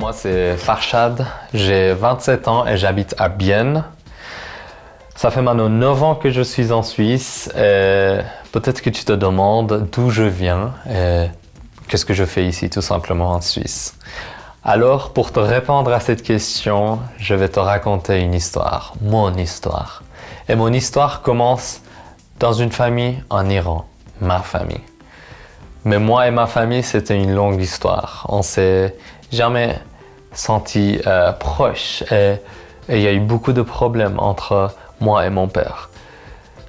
Moi, c'est Farshad, j'ai 27 ans et j'habite à Bienne. Ça fait maintenant 9 ans que je suis en Suisse et peut-être que tu te demandes d'où je viens et qu'est-ce que je fais ici tout simplement en Suisse. Alors, pour te répondre à cette question, je vais te raconter une histoire, mon histoire. Et mon histoire commence dans une famille en Iran, ma famille. Mais moi et ma famille, c'était une longue histoire. On s'est jamais senti proches et il y a eu beaucoup de problèmes entre moi et mon père.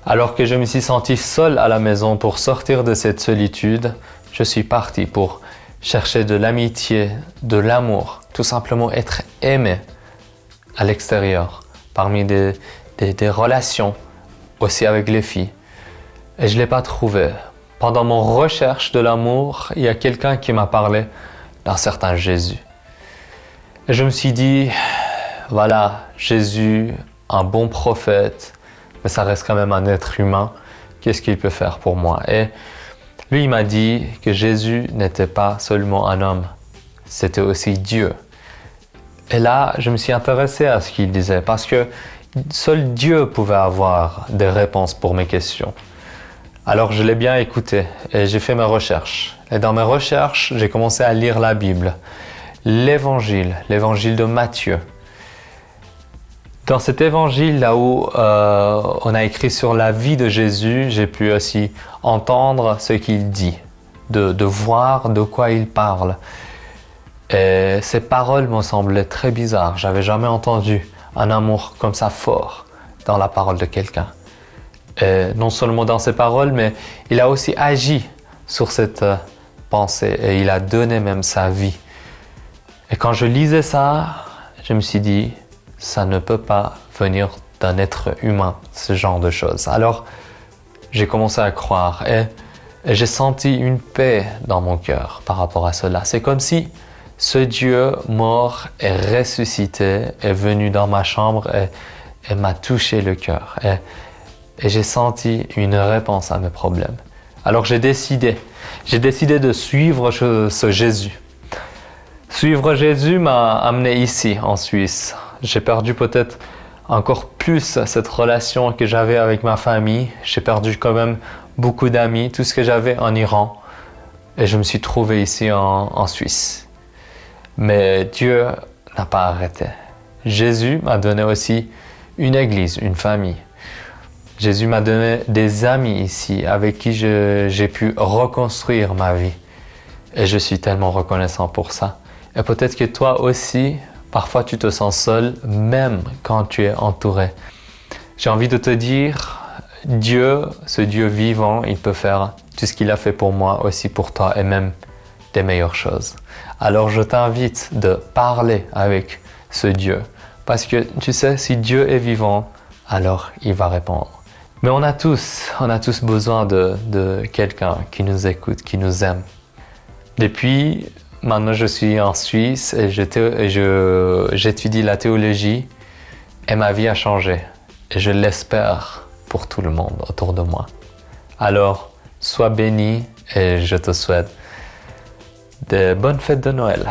Alors que je me suis senti seul à la maison pour sortir de cette solitude, je suis parti pour chercher de l'amitié, de l'amour, tout simplement être aimé à l'extérieur, parmi des relations, aussi avec les filles. Et je ne l'ai pas trouvé. Pendant mon recherche de l'amour, il y a quelqu'un qui m'a parlé d'un certain Jésus. Et je me suis dit, voilà, Jésus, un bon prophète, mais ça reste quand même un être humain. Qu'est-ce qu'il peut faire pour moi? Et lui, il m'a dit que Jésus n'était pas seulement un homme, c'était aussi Dieu. Et là, je me suis intéressé à ce qu'il disait, parce que seul Dieu pouvait avoir des réponses pour mes questions. Alors je l'ai bien écouté et j'ai fait mes recherches. Et dans mes recherches, j'ai commencé à lire la Bible, l'évangile de Matthieu. Dans cet évangile, là où on a écrit sur la vie de Jésus, j'ai pu aussi entendre ce qu'il dit, de voir de quoi il parle. Et ces paroles me semblaient très bizarres. J'avais jamais entendu un amour comme ça fort dans la parole de quelqu'un. Et non seulement dans ses paroles, mais il a aussi agi sur cette pensée et il a donné même sa vie. Et quand je lisais ça, je me suis dit, ça ne peut pas venir d'un être humain, ce genre de choses. Alors, j'ai commencé à croire et j'ai senti une paix dans mon cœur par rapport à cela. C'est comme si ce Dieu mort et ressuscité est venu dans ma chambre et m'a touché le cœur. Et j'ai senti une réponse à mes problèmes. Alors j'ai décidé de suivre ce Jésus. Suivre Jésus m'a amené ici, en Suisse. J'ai perdu peut-être encore plus cette relation que j'avais avec ma famille. J'ai perdu quand même beaucoup d'amis, tout ce que j'avais en Iran. Et je me suis trouvé ici en Suisse. Mais Dieu n'a pas arrêté. Jésus m'a donné aussi une église, une famille. Jésus m'a donné des amis ici avec qui j'ai pu reconstruire ma vie. Et je suis tellement reconnaissant pour ça. Et peut-être que toi aussi, parfois tu te sens seul, même quand tu es entouré. J'ai envie de te dire, Dieu, ce Dieu vivant, il peut faire tout ce qu'il a fait pour moi aussi pour toi et même des meilleures choses. Alors je t'invite de parler avec ce Dieu. Parce que tu sais, si Dieu est vivant, alors il va répondre. Mais on a tous besoin de quelqu'un qui nous écoute, qui nous aime. Depuis, maintenant je suis en Suisse et j'étudie la théologie et ma vie a changé. Et je l'espère pour tout le monde autour de moi. Alors, sois béni et je te souhaite de bonnes fêtes de Noël.